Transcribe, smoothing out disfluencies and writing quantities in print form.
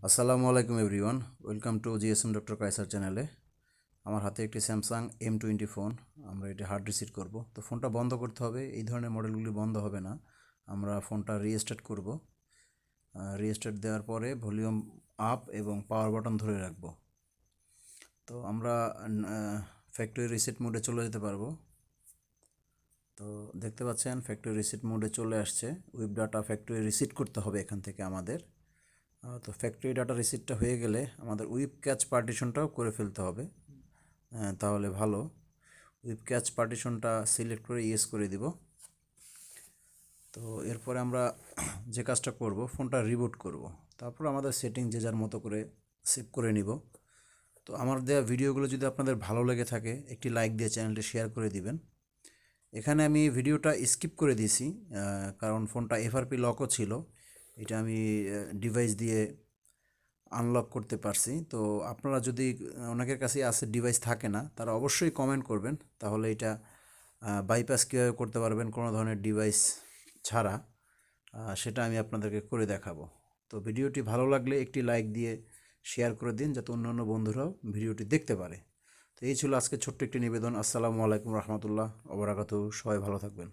আসসালামু আলাইকুম everyone, welcome to GSM doctor Kaiser চ্যানেলে। আমার হাতে একটি স্যামসাং M20 ফোন। আমরা এটি হার্ড রিসেট করব। তো ফোনটা বন্ধ করতে হবে। এই ধরনের মডেলগুলি বন্ধ হবে না। আমরা ফোনটা রিস্টার্ট করব। রিস্টার্ট দেওয়ার পরে ভলিউম আপ এবং পাওয়ার বাটন ধরে রাখব। তো আমরা ফ্যাক্টরি রিসেট মোডে চলে যেতে পারবো। তো দেখতে পাচ্ছেন ফ্যাক্টরি রিসেট মোডে চলে আসছে। উইপ ডাটা ফ্যাক্টরি রিসেট করতে হবে এখান থেকে আমাদের। তো ফ্যাক্টরি ডাটা রিসিটটা হয়ে গেলে আমাদের উইপ ক্যাচ পার্টিশনটাও করে ফেলতে হবে, তাহলে ভালো। উইপ ক্যাচ পার্টিশনটা সিলেক্ট করে ইয়েস করে দিব। তো এরপরে আমরা যে কাজটা করব, ফোনটা রিবুট করব। তারপর আমাদের সেটিং যে যার মতো করে সেভ করে নিব। তো আমার দেওয়া ভিডিওগুলো যদি আপনাদের ভালো লেগে থাকে, একটি লাইক দিয়ে চ্যানেলটি শেয়ার করে দিবেন। এখানে আমি ভিডিওটা স্কিপ করে দিয়েছি, কারণ ফোনটা এফআরপি লকও ছিল। এটা আমি ডিভাইস দিয়ে আনলক করতে পারছি। তো আপনারা যদি অনেকের কাছে আছে ডিভাইস থাকে না, তারা অবশ্যই কমেন্ট করবেন, তাহলে এটা বাইপাস কীভাবে করতে পারবেন কোনো ধরনের ডিভাইস ছাড়া, সেটা আমি আপনাদেরকে করে দেখাবো। তো ভিডিওটি ভালো লাগলে একটি লাইক দিয়ে শেয়ার করে দিন, যাতে অন্যান্য বন্ধুরাও ভিডিওটি দেখতে পারে। তো এই ছিল আজকে ছোট্ট একটি নিবেদন। আসসালামু আলাইকুম রহমতুল্লাহ ওয়া বারাকাতুহু। সবাই ভালো থাকবেন।